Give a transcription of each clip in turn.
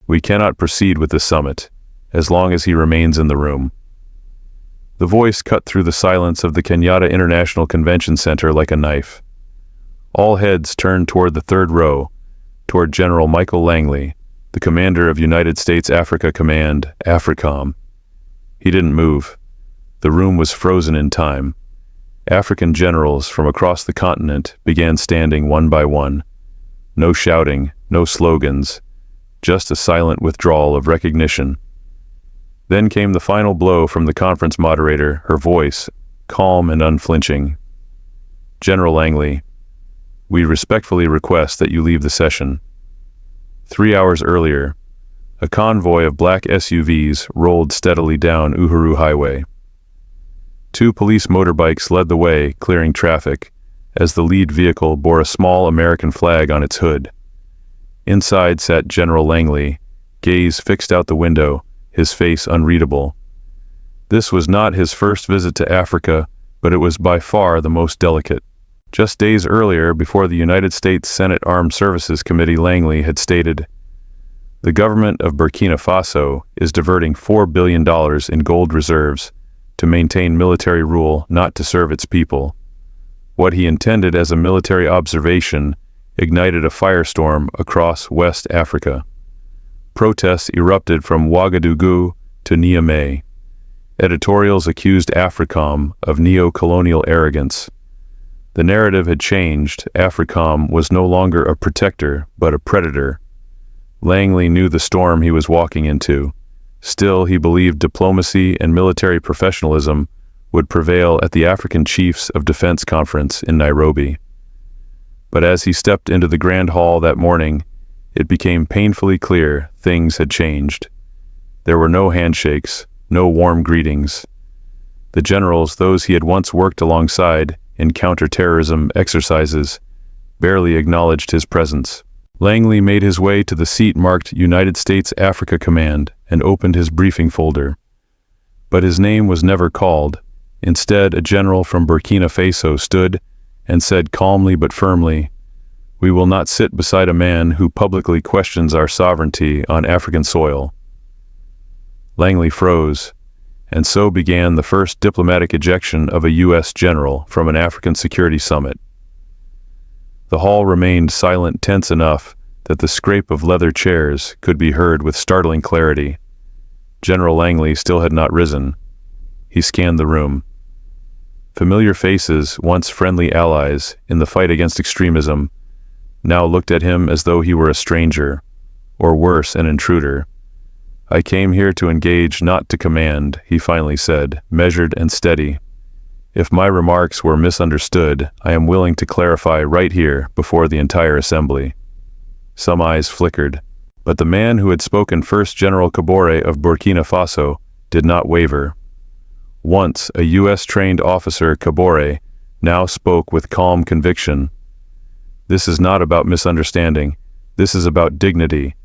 We cannot proceed with this summit, as long as he remains in the room." The voice cut through the silence of the Kenyatta International Convention Center like a knife. All heads turned toward the third row, toward General Michael Langley, the commander of United States Africa Command, AFRICOM. He didn't move. The room was frozen in time. African generals from across the continent began standing one by one. No shouting, no slogans, just a silent withdrawal of recognition. Then came the final blow from the conference moderator, her voice, calm and unflinching. "General Langley, we respectfully request that you leave the session." 3 hours earlier, a convoy of black SUVs rolled steadily down Uhuru Highway. 2 police motorbikes led the way, clearing traffic, as the lead vehicle bore a small American flag on its hood. Inside sat General Langley, gaze fixed out the window, his face unreadable. This was not his first visit to Africa, but it was by far the most delicate. Just days earlier, before the United States Senate Armed Services Committee, Langley had stated, "The government of Burkina Faso is diverting $4 billion in gold reserves to maintain military rule, not to serve its people." What he intended as a military observation ignited a firestorm across West Africa. Protests erupted from Ouagadougou to Niamey. Editorials accused AFRICOM of neo-colonial arrogance. The narrative had changed. AFRICOM was no longer a protector, but a predator. Langley knew the storm he was walking into. Still, he believed diplomacy and military professionalism would prevail at the African Chiefs of Defense Conference in Nairobi. But as he stepped into the Grand Hall that morning, it became painfully clear things had changed. There were no handshakes, no warm greetings. The generals, those he had once worked alongside in counter-terrorism exercises, barely acknowledged his presence. Langley made his way to the seat marked United States Africa Command and opened his briefing folder. But his name was never called. Instead, a general from Burkina Faso stood and said calmly but firmly, "We will not sit beside a man who publicly questions our sovereignty on African soil." Langley froze, and so began the first diplomatic ejection of a U.S. general from an African security summit. The hall remained silent, tense enough that the scrape of leather chairs could be heard with startling clarity. General Langley still had not risen. He scanned the room. Familiar faces, once friendly allies in the fight against extremism, now looked at him as though he were a stranger, or worse, an intruder. "I came here to engage, not to command," he finally said, measured and steady. "If my remarks were misunderstood, I am willing to clarify right here before the entire assembly." Some eyes flickered, but the man who had spoken first, General Traoré of Burkina Faso, did not waver. Once a U.S.-trained officer, Traoré now spoke with calm conviction. "This is not about misunderstanding. This is about dignity.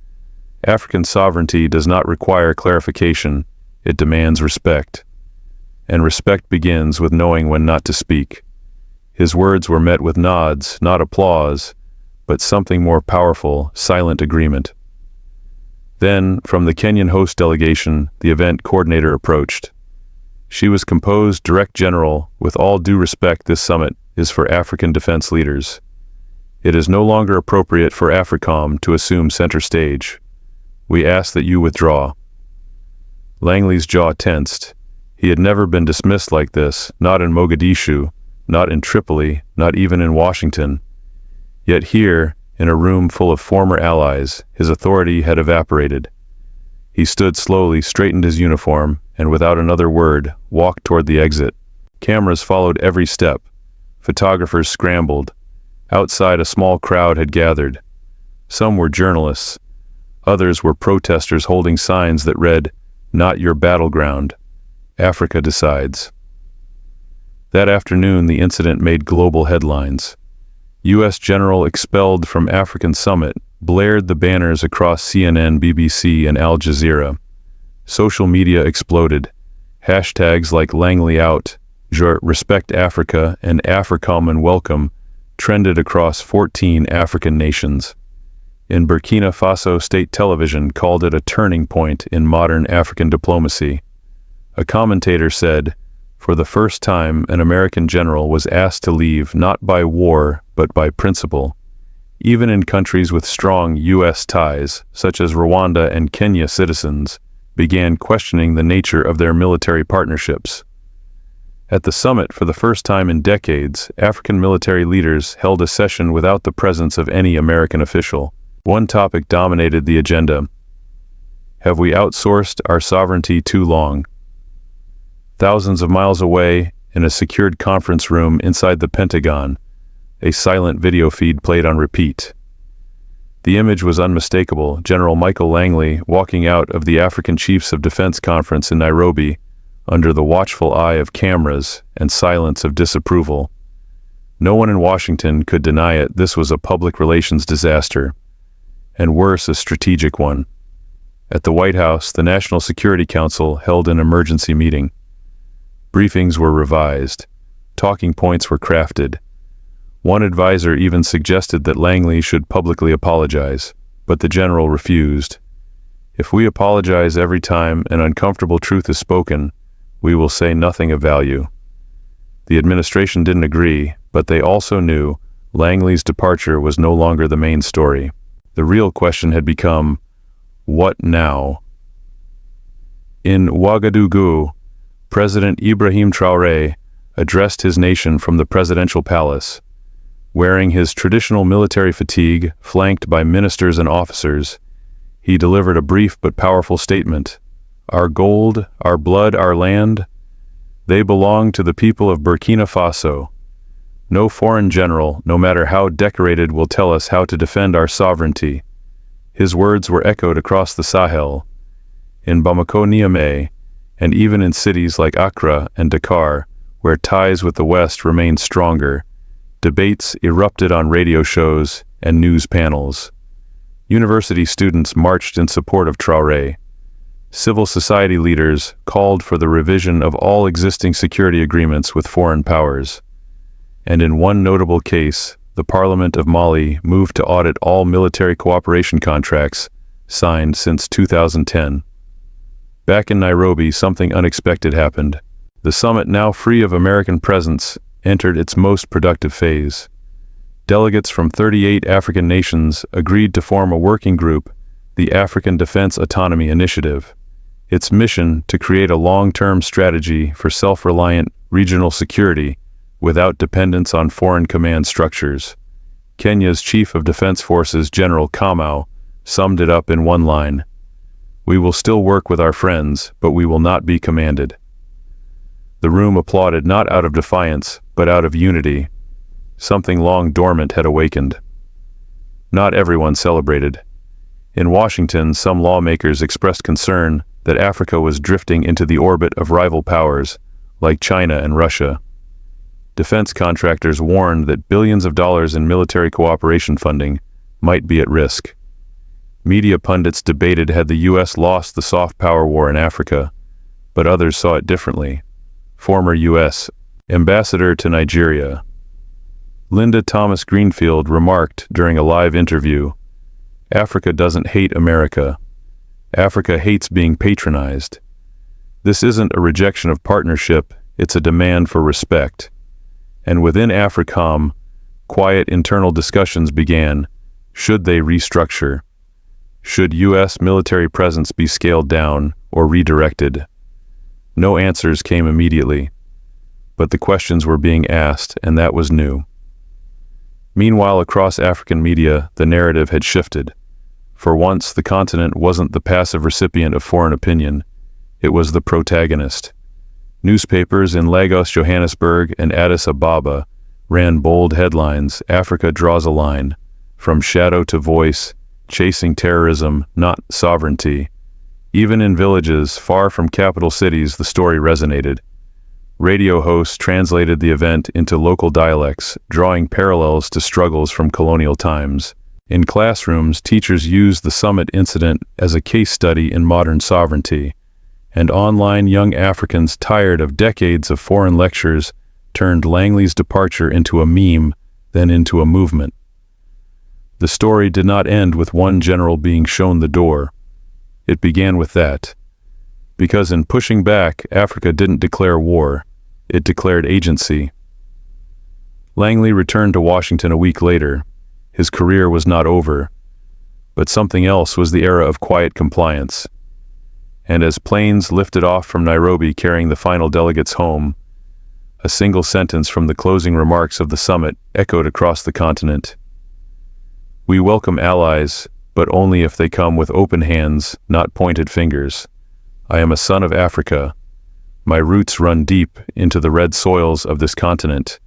African sovereignty does not require clarification. It demands respect. And respect begins with knowing when not to speak." His words were met with nods, not applause, but something more powerful, silent agreement. Then, from the Kenyan host delegation, the event coordinator approached. She was composed, "Direct General, with all due respect, this summit is for African defense leaders. It is no longer appropriate for AFRICOM to assume center stage. We ask that you withdraw." Langley's jaw tensed. He had never been dismissed like this, not in Mogadishu, not in Tripoli, not even in Washington. Yet here, in a room full of former allies, his authority had evaporated. He stood slowly, straightened his uniform, and without another word, walked toward the exit. Cameras followed every step. Photographers scrambled. Outside, a small crowd had gathered. Some were journalists. Others were protesters holding signs that read, "Not your battleground. Africa decides." That afternoon, the incident made global headlines. U.S. general expelled from African summit blared the banners across CNN, BBC, and Al Jazeera. Social media exploded. Hashtags like Langley out, Respect Africa, and AFRICOM and Welcome trended across 14 African nations. in Burkina Faso state television called it a turning point in modern African diplomacy. A commentator said, "For the first time, an American general was asked to leave not by war, but by principle." Even in countries with strong U.S. ties, such as Rwanda and Kenya, citizens began questioning the nature of their military partnerships. At the summit, for the first time in decades, African military leaders held a session without the presence of any American official. One topic dominated the agenda: have we outsourced our sovereignty too long? Thousands of miles away, in a secured conference room inside the Pentagon, a silent video feed played on repeat. The image was unmistakable: General Michael Langley walking out of the African Chiefs of Defense Conference in Nairobi, under the watchful eye of cameras and silence of disapproval. No one in Washington could deny it. This was a public relations disaster, and worse, a strategic one. At the White House, the National Security Council held an emergency meeting. Briefings were revised. Talking points were crafted. One advisor even suggested that Langley should publicly apologize, but the general refused. "If we apologize every time an uncomfortable truth is spoken, we will say nothing of value." The administration didn't agree, but they also knew Langley's departure was no longer the main story. The real question had become, what now? In Ouagadougou, President Ibrahim Traoré addressed his nation from the presidential palace. Wearing his traditional military fatigue, flanked by ministers and officers, he delivered a brief but powerful statement. "Our gold, our blood, our land, they belong to the people of Burkina Faso. No foreign general, no matter how decorated, will tell us how to defend our sovereignty." His words were echoed across the Sahel, in Bamako, Niamey, and even in cities like Accra and Dakar, where ties with the West remained stronger. Debates erupted on radio shows and news panels. University students marched in support of Traoré. Civil society leaders called for the revision of all existing security agreements with foreign powers. And in one notable case, the Parliament of Mali moved to audit all military cooperation contracts signed since 2010. Back in Nairobi, something unexpected happened. The summit, now free of American presence, entered its most productive phase. Delegates from 38 African nations agreed to form a working group, the African Defense Autonomy Initiative. Its mission to create a long-term strategy for self-reliant regional security without dependence on foreign command structures. Kenya's Chief of Defense Forces, General Kamau, summed it up in one line: "We will still work with our friends, but we will not be commanded." The room applauded, not out of defiance, but out of unity. Something long dormant had awakened. Not everyone celebrated. In Washington, some lawmakers expressed concern that Africa was drifting into the orbit of rival powers, like China and Russia. Defense contractors warned that billions of dollars in military cooperation funding might be at risk. Media pundits debated had the U.S. lost the soft power war in Africa, but others saw it differently. Former U.S. Ambassador to Nigeria, Linda Thomas Greenfield, remarked during a live interview, "Africa doesn't hate America. Africa hates being patronized. This isn't a rejection of partnership, it's a demand for respect." And within AFRICOM, quiet internal discussions began. Should they restructure? Should U.S. military presence be scaled down or redirected? No answers came immediately, but the questions were being asked, and that was new. Meanwhile, across African media, the narrative had shifted. For once, the continent wasn't the passive recipient of foreign opinion. It was the protagonist. Newspapers in Lagos, Johannesburg, and Addis Ababa ran bold headlines: "Africa draws a line. From shadow to voice, chasing terrorism, not sovereignty." Even in villages far from capital cities, the story resonated. Radio hosts translated the event into local dialects, drawing parallels to struggles from colonial times. In classrooms, teachers used the summit incident as a case study in modern sovereignty. And online, young Africans tired of decades of foreign lectures turned Langley's departure into a meme, then into a movement. The story did not end with one general being shown the door. It began with that. Because in pushing back, Africa didn't declare war, it declared agency. Langley returned to Washington a week later. His career was not over, but something else was the era of quiet compliance. And as planes lifted off from Nairobi carrying the final delegates home, a single sentence from the closing remarks of the summit echoed across the continent. We welcome allies, but only if they come with open hands, not pointed fingers. I am a son of Africa. My roots run deep into the red soils of this continent,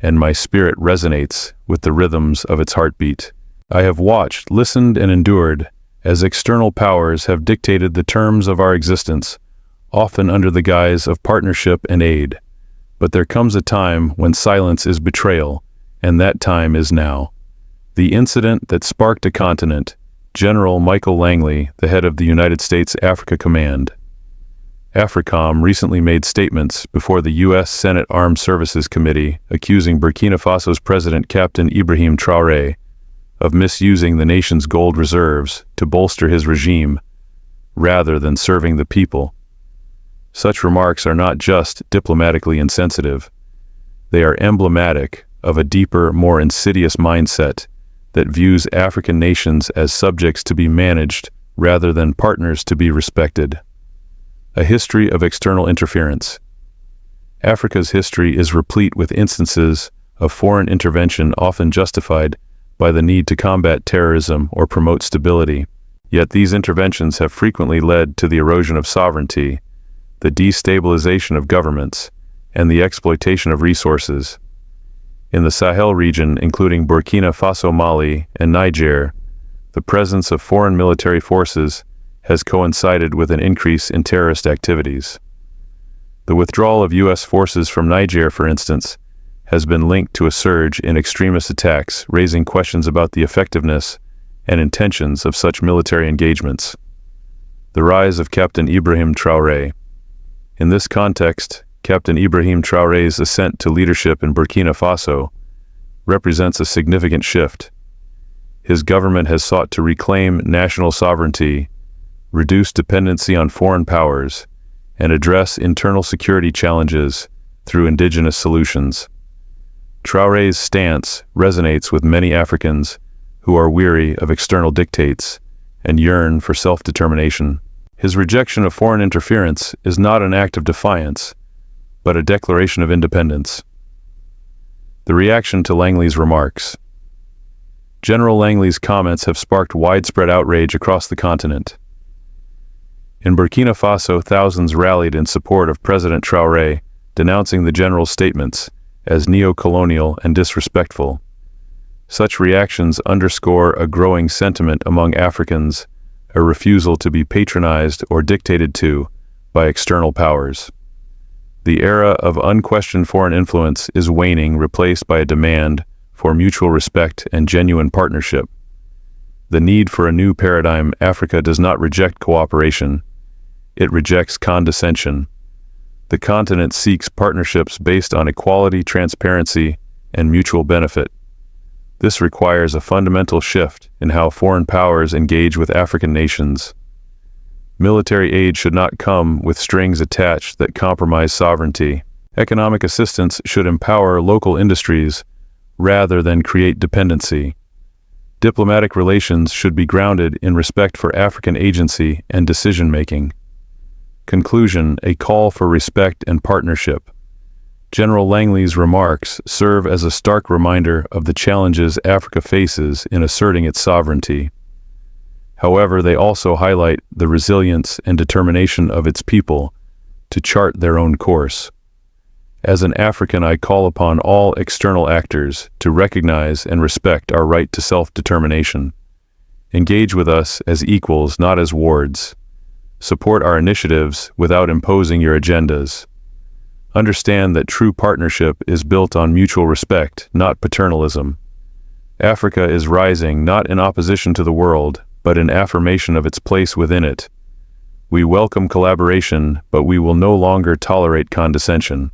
and my spirit resonates with the rhythms of its heartbeat. I have watched, listened, and endured as external powers have dictated the terms of our existence, often under the guise of partnership and aid. But there comes a time when silence is betrayal, and that time is now. The incident that sparked a continent, General Michael Langley, the head of the United States Africa Command. AFRICOM recently made statements before the U.S. Senate Armed Services Committee accusing Burkina Faso's President Captain Ibrahim Traoré of misusing the nation's gold reserves to bolster his regime, rather than serving the people. Such remarks are not just diplomatically insensitive. They are emblematic of a deeper, more insidious mindset that views African nations as subjects to be managed rather than partners to be respected. A history of external interference. Africa's history is replete with instances of foreign intervention often justified by the need to combat terrorism or promote stability. Yet these interventions have frequently led to the erosion of sovereignty, the destabilization of governments, and the exploitation of resources. In the Sahel region, including Burkina Faso, Mali, and Niger, the presence of foreign military forces has coincided with an increase in terrorist activities. The withdrawal of U.S. forces from Niger, for instance, has been linked to a surge in extremist attacks, raising questions about the effectiveness and intentions of such military engagements. The rise of Captain Ibrahim Traoré. In this context, Captain Ibrahim Traoré's ascent to leadership in Burkina Faso represents a significant shift. His government has sought to reclaim national sovereignty, reduce dependency on foreign powers, and address internal security challenges through indigenous solutions. Traoré's stance resonates with many Africans who are weary of external dictates and yearn for self-determination. His rejection of foreign interference is not an act of defiance, but a declaration of independence. The reaction to Langley's remarks. General Langley's comments have sparked widespread outrage across the continent. In Burkina Faso, thousands rallied in support of President Traoré, denouncing the general's statements as neo-colonial and disrespectful. Such reactions underscore a growing sentiment among Africans, a refusal to be patronized or dictated to by external powers. The era of unquestioned foreign influence is waning, replaced by a demand for mutual respect and genuine partnership. The need for a new paradigm. Africa does not reject cooperation. It rejects condescension. The continent seeks partnerships based on equality, transparency, and mutual benefit. This requires a fundamental shift in how foreign powers engage with African nations. Military aid should not come with strings attached that compromise sovereignty. Economic assistance should empower local industries rather than create dependency. Diplomatic relations should be grounded in respect for African agency and decision-making. Conclusion: a call for respect and partnership. General Langley's remarks serve as a stark reminder of the challenges Africa faces in asserting its sovereignty. However, they also highlight the resilience and determination of its people to chart their own course. As an African, I call upon all external actors to recognize and respect our right to self-determination. Engage with us as equals, not as wards. Support our initiatives without imposing your agendas. Understand that true partnership is built on mutual respect, not paternalism. Africa is rising not in opposition to the world, but in affirmation of its place within it. We welcome collaboration, but we will no longer tolerate condescension.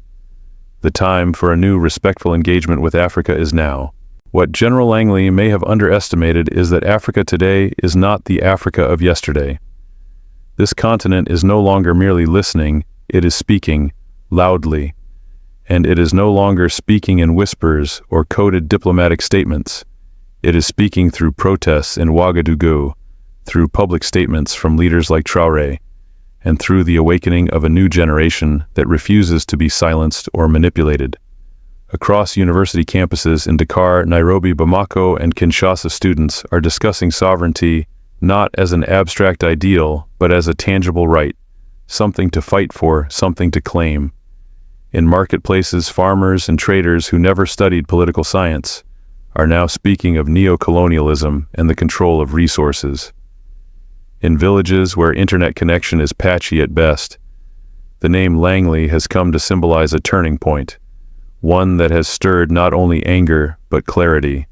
The time for a new respectful engagement with Africa is now. What General Langley may have underestimated is that Africa today is not the Africa of yesterday. This continent is no longer merely listening, it is speaking, loudly. And it is no longer speaking in whispers or coded diplomatic statements. It is speaking through protests in Ouagadougou, through public statements from leaders like Traoré, and through the awakening of a new generation that refuses to be silenced or manipulated. Across university campuses in Dakar, Nairobi, Bamako, and Kinshasa, students are discussing sovereignty not as an abstract ideal, but as a tangible right, something to fight for, something to claim. In marketplaces, farmers and traders who never studied political science are now speaking of neo-colonialism and the control of resources. In villages where internet connection is patchy at best, the name Langley has come to symbolize a turning point, one that has stirred not only anger but clarity.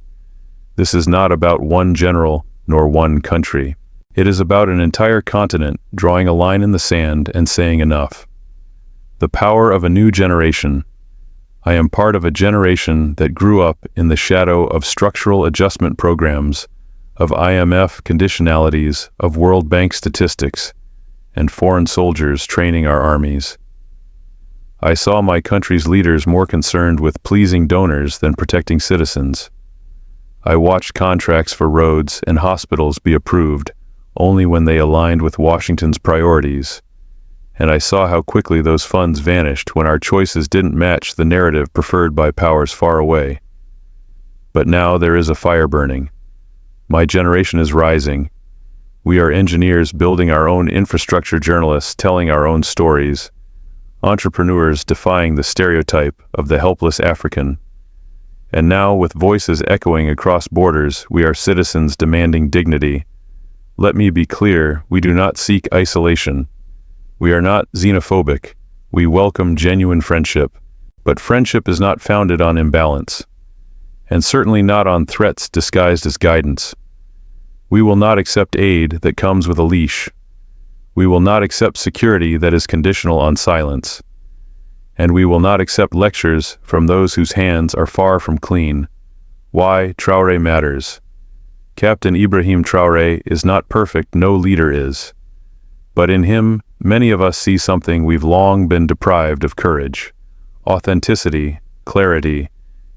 This is not about one general nor one country. It is about an entire continent drawing a line in the sand and saying enough. The power of a new generation. I am part of a generation that grew up in the shadow of structural adjustment programs, of IMF conditionalities, of World Bank statistics, and foreign soldiers training our armies. I saw my country's leaders more concerned with pleasing donors than protecting citizens. I watched contracts for roads and hospitals be approved only when they aligned with Washington's priorities, and I saw how quickly those funds vanished when our choices didn't match the narrative preferred by powers far away. But now there is a fire burning. My generation is rising. We are engineers building our own infrastructure, journalists telling our own stories, entrepreneurs defying the stereotype of the helpless African. And now, with voices echoing across borders, we are citizens demanding dignity. Let me be clear, we do not seek isolation. We are not xenophobic. We welcome genuine friendship. But friendship is not founded on imbalance, and certainly not on threats disguised as guidance. We will not accept aid that comes with a leash. We will not accept security that is conditional on silence. And we will not accept lectures from those whose hands are far from clean. Why Traoré matters. Captain Ibrahim Traoré is not perfect, no leader is. But in him, many of us see something we've long been deprived of: courage, authenticity, clarity.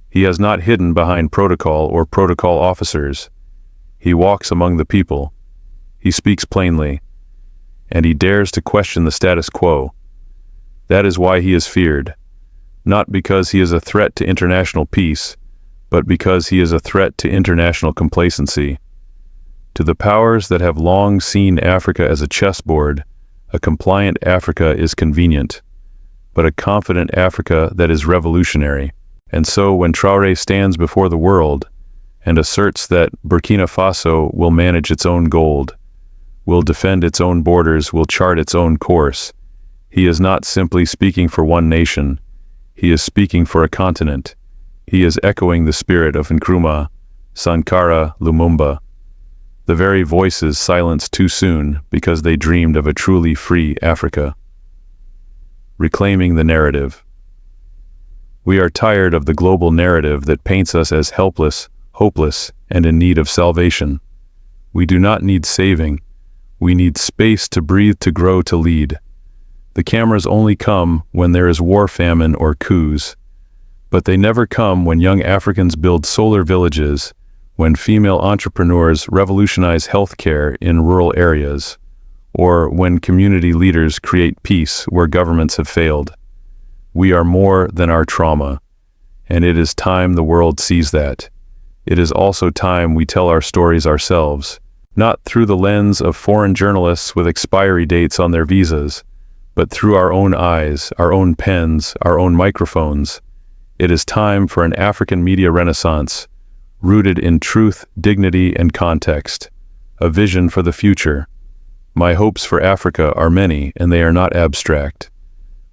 He has not hidden behind protocol or protocol officers. He walks among the people. He speaks plainly. And he dares to question the status quo. That is why he is feared, not because he is a threat to international peace, but because he is a threat to international complacency. To the powers that have long seen Africa as a chessboard, a compliant Africa is convenient, but a confident Africa that is revolutionary. And so when Traoré stands before the world and asserts that Burkina Faso will manage its own gold, will defend its own borders, will chart its own course, he is not simply speaking for one nation. He is speaking for a continent. He is echoing the spirit of Nkrumah, Sankara, Lumumba, the very voices silenced too soon because they dreamed of a truly free Africa. Reclaiming the narrative. We are tired of the global narrative that paints us as helpless, hopeless, and in need of salvation. We do not need saving. We need space to breathe, to grow, to lead. The cameras only come when there is war, famine, or coups. But they never come when young Africans build solar villages, when female entrepreneurs revolutionize healthcare in rural areas, or when community leaders create peace where governments have failed. We are more than our trauma, and it is time the world sees that. It is also time we tell our stories ourselves, not through the lens of foreign journalists with expiry dates on their visas, but through our own eyes, our own pens, our own microphones. It is time for an African media renaissance, rooted in truth, dignity, and context, a vision for the future. My hopes for Africa are many, and they are not abstract.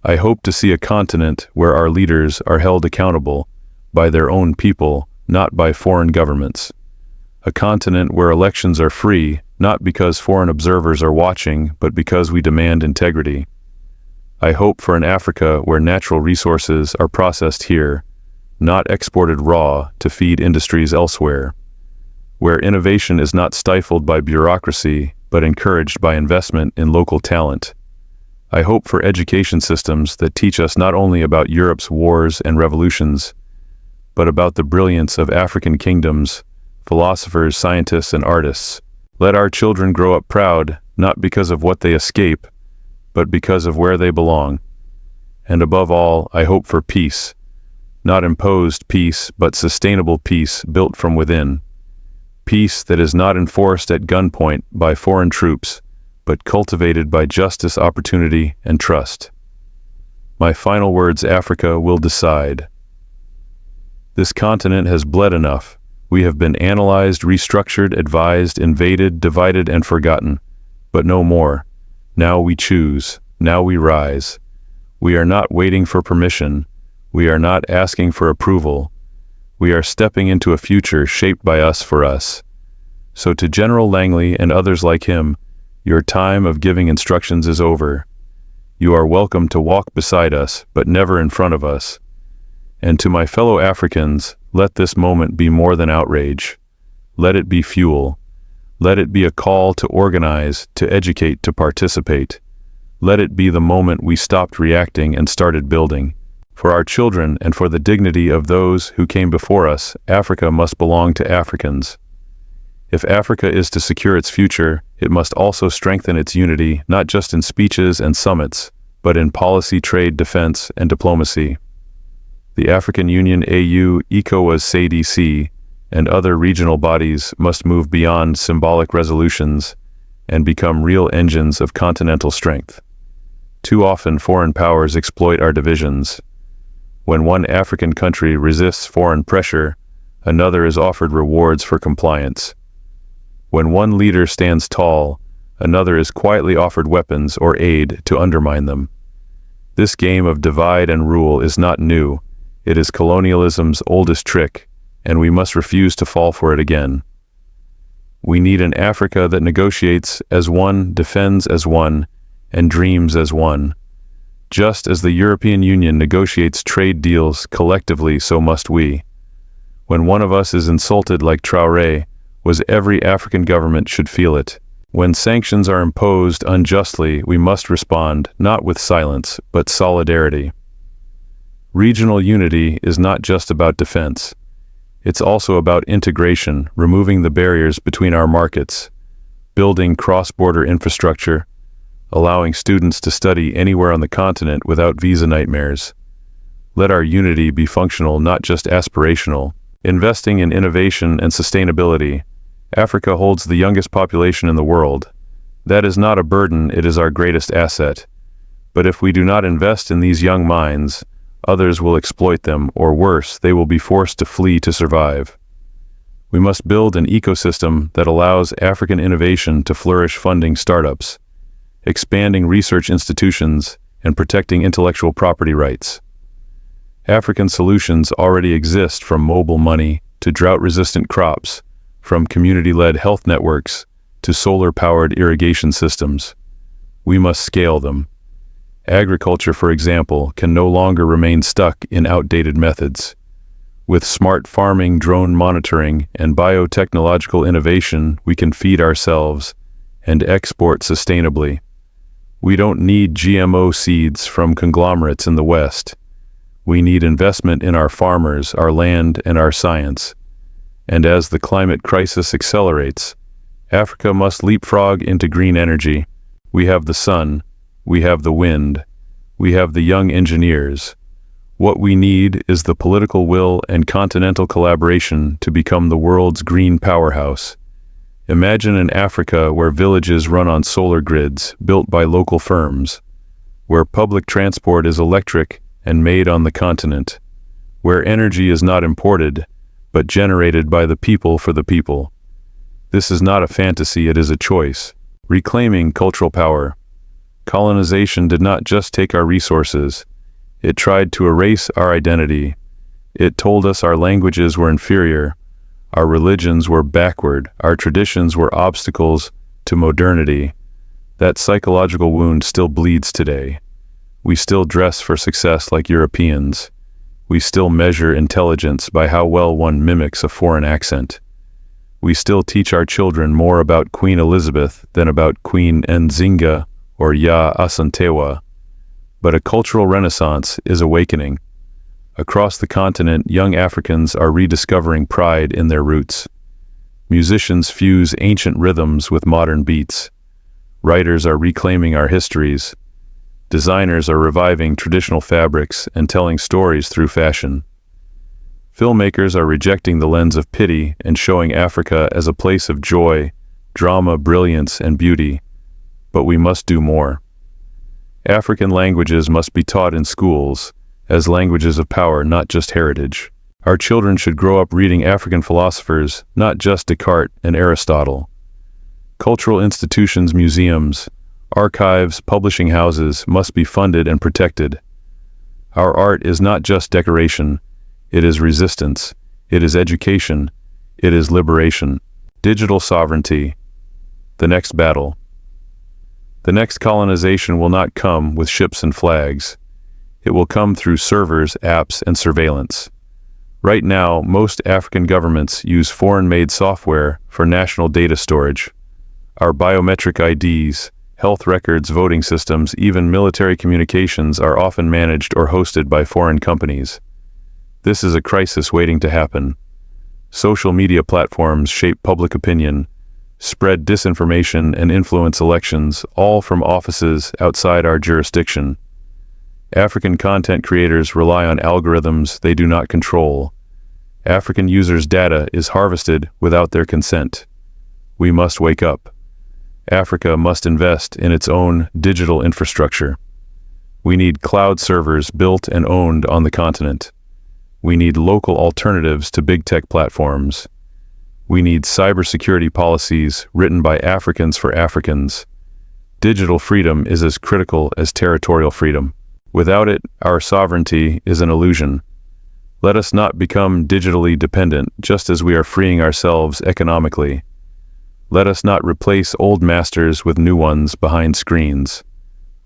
I hope to see a continent where our leaders are held accountable by their own people, not by foreign governments. A continent where elections are free, not because foreign observers are watching, but because we demand integrity. I hope for an Africa where natural resources are processed here, not exported raw to feed industries elsewhere. Where innovation is not stifled by bureaucracy, but encouraged by investment in local talent. I hope for education systems that teach us not only about Europe's wars and revolutions, but about the brilliance of African kingdoms, philosophers, scientists, and artists. Let our children grow up proud, not because of what they escape, but because of where they belong. And above all, I hope for peace. Not imposed peace, but sustainable peace built from within. Peace that is not enforced at gunpoint by foreign troops, but cultivated by justice, opportunity, and trust. My final words: Africa will decide. This continent has bled enough. We have been analyzed, restructured, advised, invaded, divided, and forgotten. But no more. Now we choose. Now we rise. We are not waiting for permission. We are not asking for approval. We are stepping into a future shaped by us for us. So to General Langley and others like him, your time of giving instructions is over. You are welcome to walk beside us, but never in front of us. And to my fellow Africans, let this moment be more than outrage. Let it be fuel. Let it be a call to organize, to educate, to participate. Let it be the moment we stopped reacting and started building. For our children and for the dignity of those who came before us, Africa must belong to Africans. If Africa is to secure its future, it must also strengthen its unity, not just in speeches and summits, but in policy, trade, defense, and diplomacy. The African Union AU, ECOWAS, SADC, and other regional bodies must move beyond symbolic resolutions and become real engines of continental strength. Too often foreign powers exploit our divisions. When one African country resists foreign pressure, another is offered rewards for compliance. When one leader stands tall, another is quietly offered weapons or aid to undermine them. This game of divide and rule is not new. It is colonialism's oldest trick, and we must refuse to fall for it again. We need an Africa that negotiates as one, defends as one, and dreams as one. Just as the European Union negotiates trade deals collectively, so must we. When one of us is insulted like Traoré, every African government should feel it. When sanctions are imposed unjustly, we must respond, not with silence, but solidarity. Regional unity is not just about defense. It's also about integration, removing the barriers between our markets, building cross-border infrastructure, allowing students to study anywhere on the continent without visa nightmares. Let our unity be functional, not just aspirational. Investing in innovation and sustainability. Africa holds the youngest population in the world. That is not a burden, it is our greatest asset. But if we do not invest in these young minds, others will exploit them, or worse, they will be forced to flee to survive. We must build an ecosystem that allows African innovation to flourish, funding startups, expanding research institutions, and protecting intellectual property rights. African solutions already exist, from mobile money to drought-resistant crops, from community-led health networks to solar-powered irrigation systems. We must scale them. Agriculture, for example, can no longer remain stuck in outdated methods. With smart farming, drone monitoring, and biotechnological innovation, we can feed ourselves and export sustainably. We don't need GMO seeds from conglomerates in the West. We need investment in our farmers, our land, and our science. And as the climate crisis accelerates, Africa must leapfrog into green energy. We have the sun, we have the wind, we have the young engineers. What we need is the political will and continental collaboration to become the world's green powerhouse. Imagine an Africa where villages run on solar grids built by local firms, where public transport is electric and made on the continent, where energy is not imported, but generated by the people for the people. This is not a fantasy, it is a choice. Reclaiming cultural power. Colonization did not just take our resources. It tried to erase our identity. It told us our languages were inferior, our religions were backward, our traditions were obstacles to modernity. That psychological wound still bleeds today. We still dress for success like Europeans. We still measure intelligence by how well one mimics a foreign accent. We still teach our children more about Queen Elizabeth than about Queen Nzinga or Ya Asantewa. But a cultural renaissance is awakening. Across the continent, young Africans are rediscovering pride in their roots. Musicians fuse ancient rhythms with modern beats. Writers are reclaiming our histories. Designers are reviving traditional fabrics and telling stories through fashion. Filmmakers are rejecting the lens of pity and showing Africa as a place of joy, drama, brilliance, and beauty. But we must do more. African languages must be taught in schools as languages of power, not just heritage. Our children should grow up reading African philosophers, not just Descartes and Aristotle. Cultural institutions, museums, archives, publishing houses must be funded and protected. Our art is not just decoration, it is resistance, it is education, it is liberation. Digital sovereignty. The next battle. The next colonization will not come with ships and flags. It will come through servers, apps, and surveillance. Right now, most African governments use foreign-made software for national data storage. Our biometric IDs, health records, voting systems, even military communications are often managed or hosted by foreign companies. This is a crisis waiting to happen. Social media platforms shape public opinion, spread disinformation, and influence elections, all from offices outside our jurisdiction. African content creators rely on algorithms they do not control. African users' data is harvested without their consent. We must wake up. Africa must invest in its own digital infrastructure. We need cloud servers built and owned on the continent. We need local alternatives to big tech platforms. We need cybersecurity policies written by Africans for Africans. Digital freedom is as critical as territorial freedom. Without it, our sovereignty is an illusion. Let us not become digitally dependent just as we are freeing ourselves economically. Let us not replace old masters with new ones behind screens.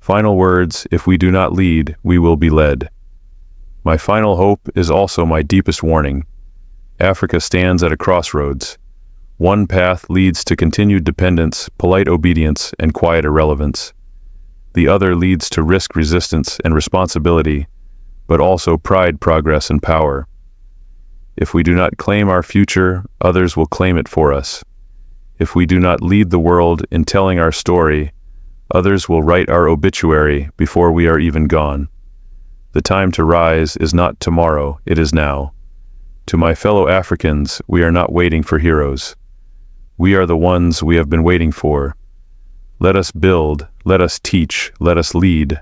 Final words: if we do not lead, we will be led. My final hope is also my deepest warning. Africa stands at a crossroads. One path leads to continued dependence, polite obedience, and quiet irrelevance. The other leads to risk, resistance, and responsibility, but also pride, progress, and power. If we do not claim our future, others will claim it for us. If we do not lead the world in telling our story, others will write our obituary before we are even gone. The time to rise is not tomorrow, it is now. To my fellow Africans, we are not waiting for heroes. We are the ones we have been waiting for. Let us build, let us teach, let us lead.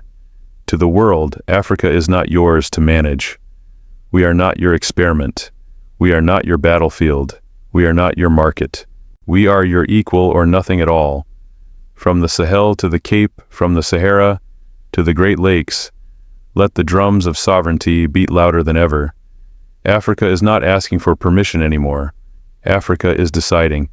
To the world, Africa is not yours to manage. We are not your experiment. We are not your battlefield. We are not your market. We are your equal or nothing at all. From the Sahel to the Cape, from the Sahara to the Great Lakes, let the drums of sovereignty beat louder than ever. Africa is not asking for permission anymore. Africa is deciding.